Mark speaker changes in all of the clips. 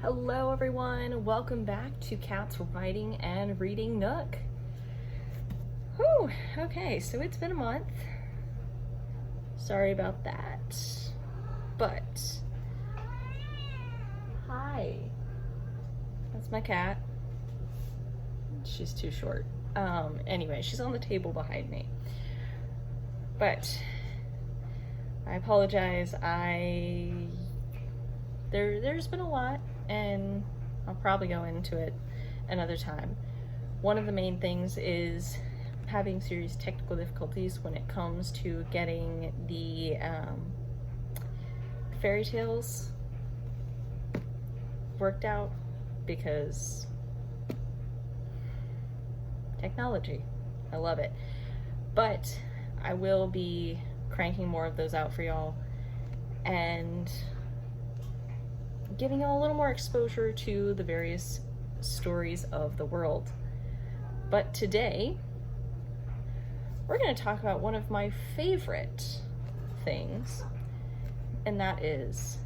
Speaker 1: Hello everyone, welcome back to Cat's Writing and Reading Nook. Whew, okay, so it's been a month. Sorry about that. But, hi. That's my cat. She's too short. Anyway, she's on the table behind me. But, I apologize, there's been a lot, and I'll probably go into it another time. One of the main things is having serious technical difficulties when it comes to getting the fairy tales worked out, because technology, I love it. But I will be cranking more of those out for y'all and giving y'all a little more exposure to the various stories of the world. But today, we're going to talk about one of my favorite things, and that is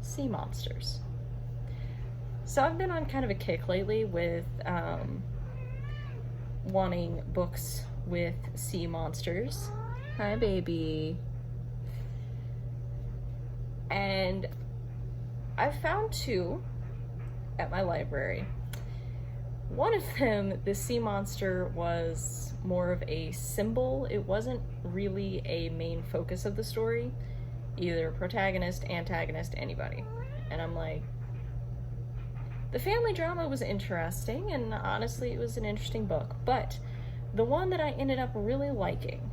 Speaker 1: sea monsters. So I've been on kind of a kick lately with wanting books with sea monsters. Hi, baby. And I found two at my library. One of them, the sea monster, was more of a symbol. It wasn't really a main focus of the story, either protagonist, antagonist, anybody. And I'm like, the family drama was interesting, and honestly it was an interesting book, but the one that I ended up really liking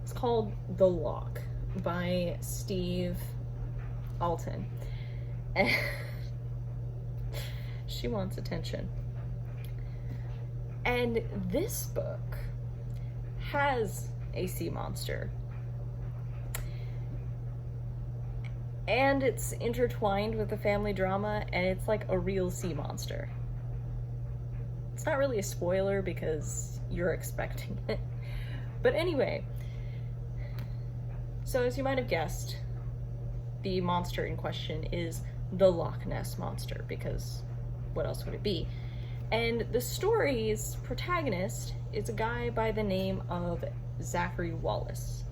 Speaker 1: is called The Loch by Steve Alten. And she wants attention. And this book has a sea monster. And it's intertwined with the family drama, and it's like a real sea monster. It's not really a spoiler because you're expecting it. But anyway, so as you might have guessed, the monster in question is the Loch Ness Monster, because what else would it be? And the story's protagonist is a guy by the name of Zachary Wallace.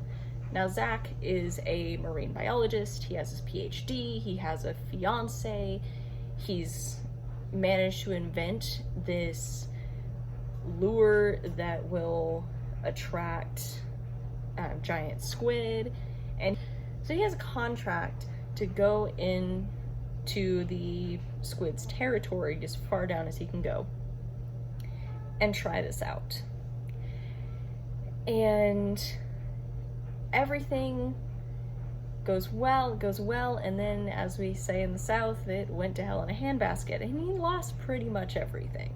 Speaker 1: Now, Zach is a marine biologist. He has his PhD, he has a fiance, he's managed to invent this lure that will attract giant squid, and so he has a contract to go in to the squid's territory as far down as he can go and try this out. And everything goes well, and then, as we say in the South, it went to hell in a handbasket, and he lost pretty much everything.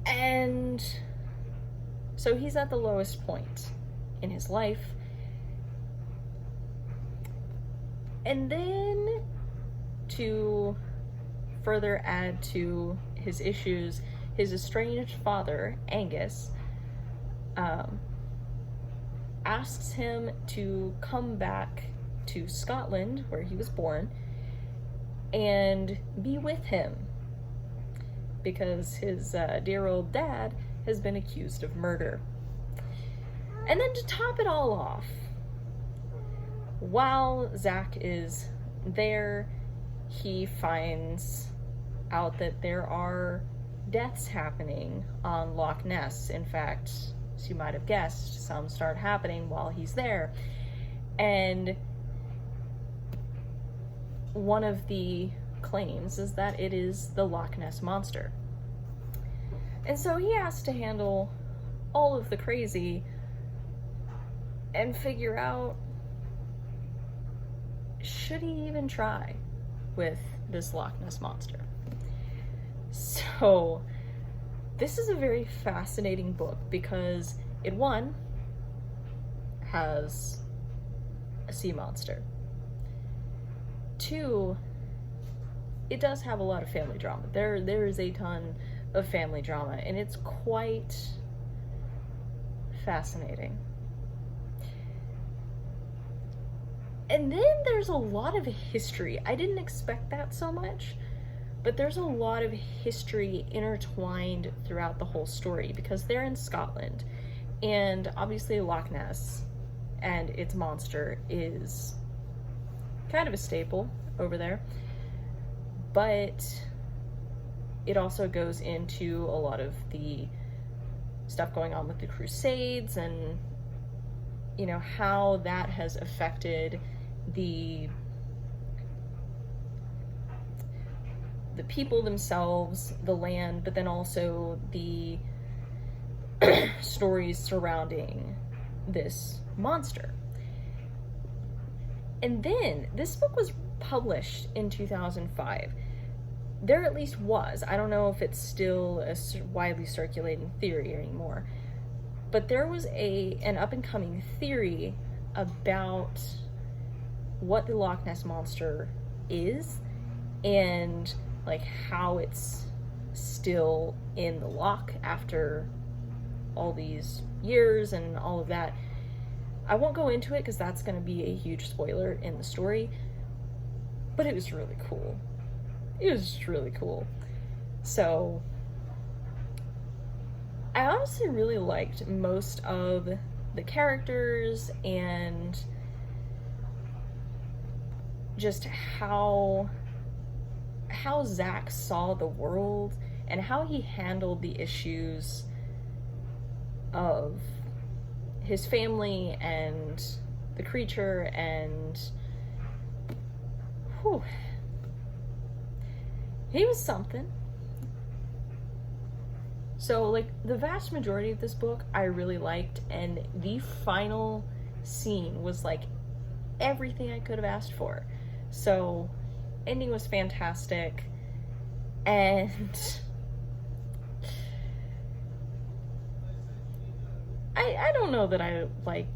Speaker 1: And so he's at the lowest point in his life. And then, to further add to his issues, his estranged father, Angus, asks him to come back to Scotland, where he was born, and be with him, because his dear old dad has been accused of murder. And then to top it all off, while Zach is there, he finds out that there are deaths happening on Loch Ness. In fact, as you might have guessed, some start happening while he's there. And one of the claims is that it is the Loch Ness Monster. And so he has to handle all of the crazy and figure out, should he even try with this Loch Ness Monster? So this is a very fascinating book because it, one, has a sea monster. Two, it does have a lot of family drama. There is a ton of family drama, and it's quite fascinating. And then there's a lot of history. I didn't expect that so much, but there's a lot of history intertwined throughout the whole story because they're in Scotland. And obviously Loch Ness and its monster is kind of a staple over there. But it also goes into a lot of the stuff going on with the Crusades and, you know, how that has affected the people themselves, the land, but then also the stories surrounding this monster. And then this book was published in 2005. There at least was. I don't know if it's still a widely circulating theory anymore, but there was an up-and-coming theory about what the Loch Ness Monster is and like how it's still in the loch after all these years and all of that. I won't go into it because that's going to be a huge spoiler in the story, but it was really cool. It was just really cool. So I honestly really liked most of the characters and just how Zach saw the world and how he handled the issues of his family and the creature, and whew, he was something. So like the vast majority of this book I really liked, and the final scene was like everything I could have asked for. So ending was fantastic, and I don't know that I like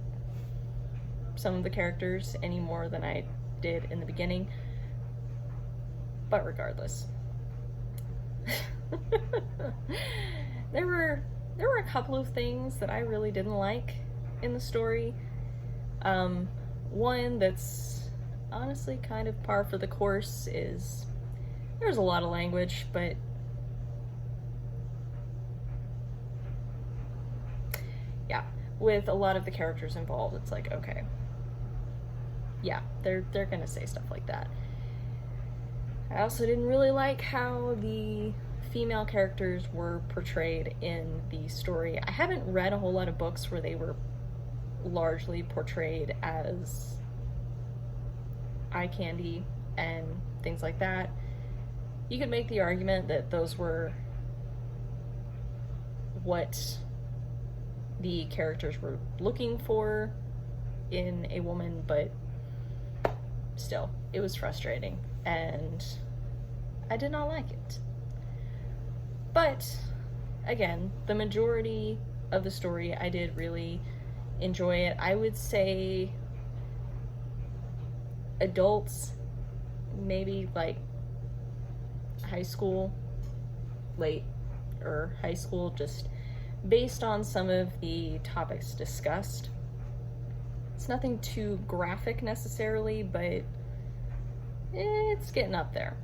Speaker 1: some of the characters any more than I did in the beginning, but regardless. There were a couple of things that I really didn't like in the story. One that's honestly kind of par for the course is there's a lot of language, but yeah, with a lot of the characters involved, it's like, okay, yeah, they're gonna say stuff like that. I also didn't really like how the female characters were portrayed in the story. I haven't read a whole lot of books where they were largely portrayed as eye candy and things like that. You could make the argument that those were what the characters were looking for in a woman, but still, it was frustrating, and I did not like it. But again, the majority of the story I did really enjoy it. I would say adults, maybe like high school, late or high school, just based on some of the topics discussed. It's nothing too graphic necessarily, but it's getting up there.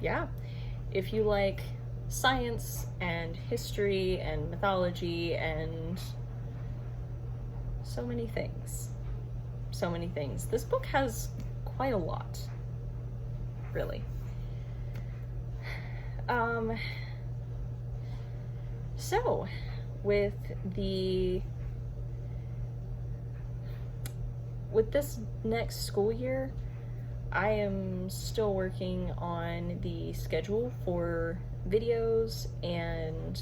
Speaker 1: Yeah, if you like science and history and mythology and so many things, this book has quite a lot, really. So with this next school year, I am still working on the schedule for videos and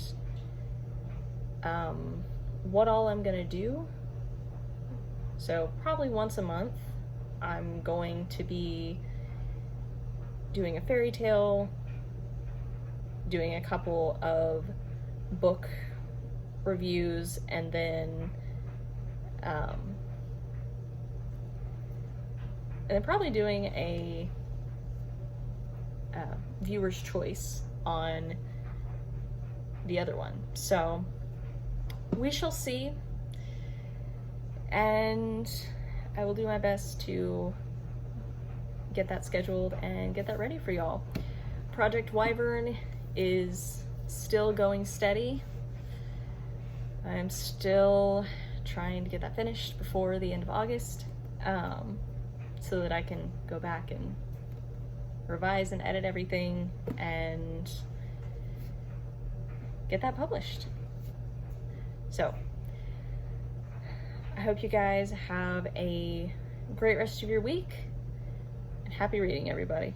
Speaker 1: what all I'm gonna do. So probably once a month I'm going to be doing a fairy tale, doing a couple of book reviews, and then probably doing a viewer's choice on the other one. So we shall see. And I will do my best to get that scheduled and get that ready for y'all. Project Wyvern is still going steady. I'm still trying to get that finished before the end of August, so that I can go back and revise and edit everything and get that published. So I hope you guys have a great rest of your week, and happy reading, everybody.